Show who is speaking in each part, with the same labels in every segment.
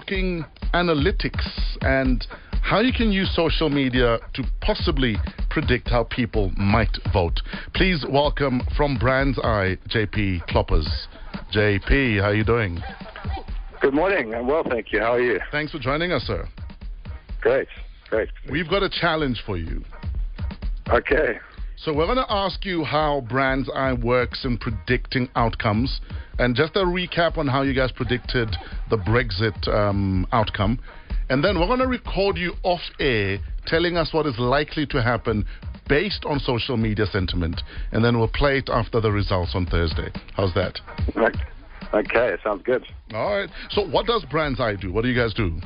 Speaker 1: talking analytics and how you can use social media to possibly predict how people might vote. Please welcome from BrandsEye, JP Kloppers. JP, how are you doing?
Speaker 2: Good morning. I'm well, thank you. How are you?
Speaker 1: Thanks for joining us, sir.
Speaker 2: Great.
Speaker 1: We've got a challenge for you.
Speaker 2: Okay.
Speaker 1: So we're going to ask you how BrandsEye works in predicting outcomes, and just a recap on how you guys predicted the Brexit outcome. And then we're going to record you off air telling us what is likely to happen based on social media sentiment. And then we'll play it after the results on Thursday. How's that?
Speaker 2: Okay, sounds good.
Speaker 1: All right. So what does BrandsEye do? What do you guys do?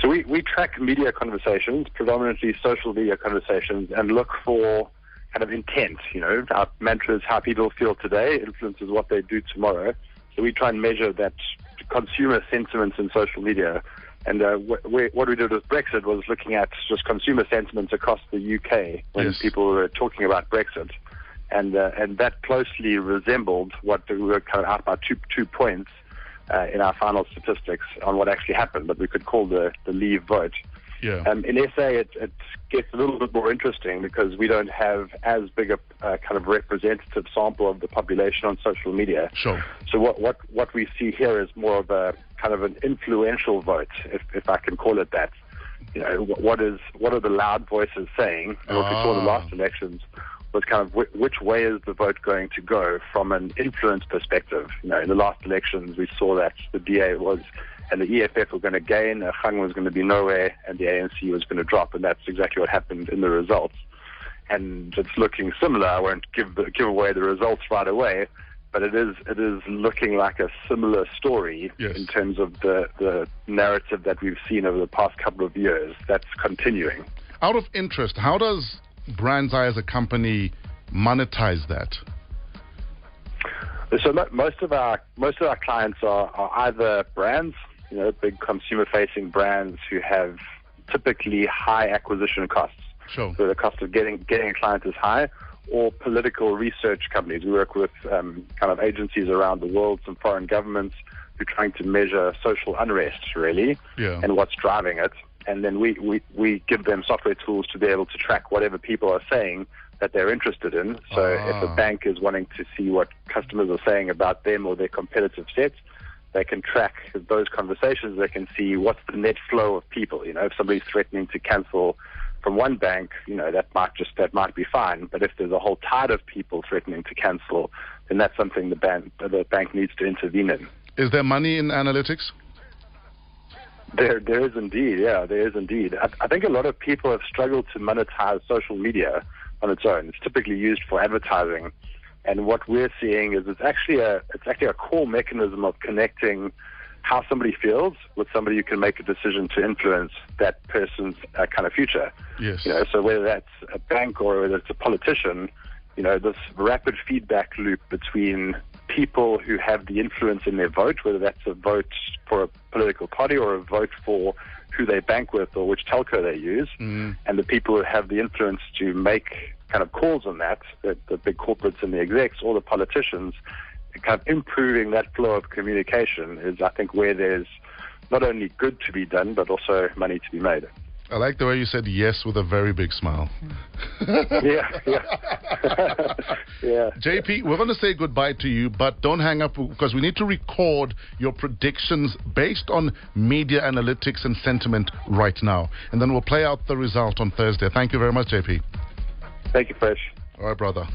Speaker 2: So we track media conversations, predominantly social media conversations, and look for kind of intent. You know, our mantra is how people feel today influences what they do tomorrow. So we try and measure that consumer sentiments in social media. And what we did with Brexit was looking at just consumer sentiments across the UK when people were talking about Brexit. And that closely resembled what we were kind of out by two points in our final statistics on what actually happened, but we could call the leave vote.
Speaker 1: Yeah.
Speaker 2: In SA, it gets a little bit more interesting because we don't have as big a kind of representative sample of the population on social media.
Speaker 1: Sure.
Speaker 2: So what we see here is more of a kind of an influential vote, if I can call it that. You know, what are the loud voices saying? And what we saw in the last elections was kind of which way is the vote going to go from an influence perspective. You know, in the last elections, we saw that the DA and the EFF were going to gain, Gang was going to be nowhere, and the ANC was going to drop, and that's exactly what happened in the results. And it's looking similar. I won't give away the results right away, but it is looking like a similar story in terms of the narrative that we've seen over the past couple of years. That's continuing.
Speaker 1: Out of interest, how does BrandsEye as a company monetize that?
Speaker 2: So most of our clients are either brands, you know, big consumer-facing brands who have typically high acquisition costs.
Speaker 1: Sure.
Speaker 2: So the cost of getting a client is high, or political research companies. We work with kind of agencies around the world, some foreign governments who are trying to measure social unrest, really, and what's driving it. And then we give them software tools to be able to track whatever people are saying that they're interested in. So if a bank is wanting to see what customers are saying about them or their competitive sets, they can track those conversations. They can see what's the net flow of people. You know, if somebody's threatening to cancel from one bank, you know, that might be fine. But if there's a whole tide of people threatening to cancel, then that's something the bank needs to intervene in.
Speaker 1: Is there money in analytics?
Speaker 2: There is indeed, there is indeed. I think a lot of people have struggled to monetize social media on its own. It's typically used for advertising, and what we're seeing is it's actually a core mechanism of connecting how somebody feels with somebody who can make a decision to influence that person's kind of future.
Speaker 1: Yes.
Speaker 2: You know, so whether that's a bank or whether it's a politician, you know, this rapid feedback loop between people who have the influence in their vote, whether that's a vote for a political party or a vote for who they bank with or which telco they use, and the people who have the influence to make kind of calls on that, the big corporates and the execs or the politicians, kind of improving that flow of communication is, I think, where there's not only good to be done, but also money to be made.
Speaker 1: I like the way you said yes with a very big smile.
Speaker 2: Yeah.
Speaker 1: JP, we're going to say goodbye to you, but don't hang up because we need to record your predictions based on media analytics and sentiment right now. And then we'll play out the result on Thursday. Thank you very much, JP.
Speaker 2: Thank you, Fresh.
Speaker 1: All right, brother.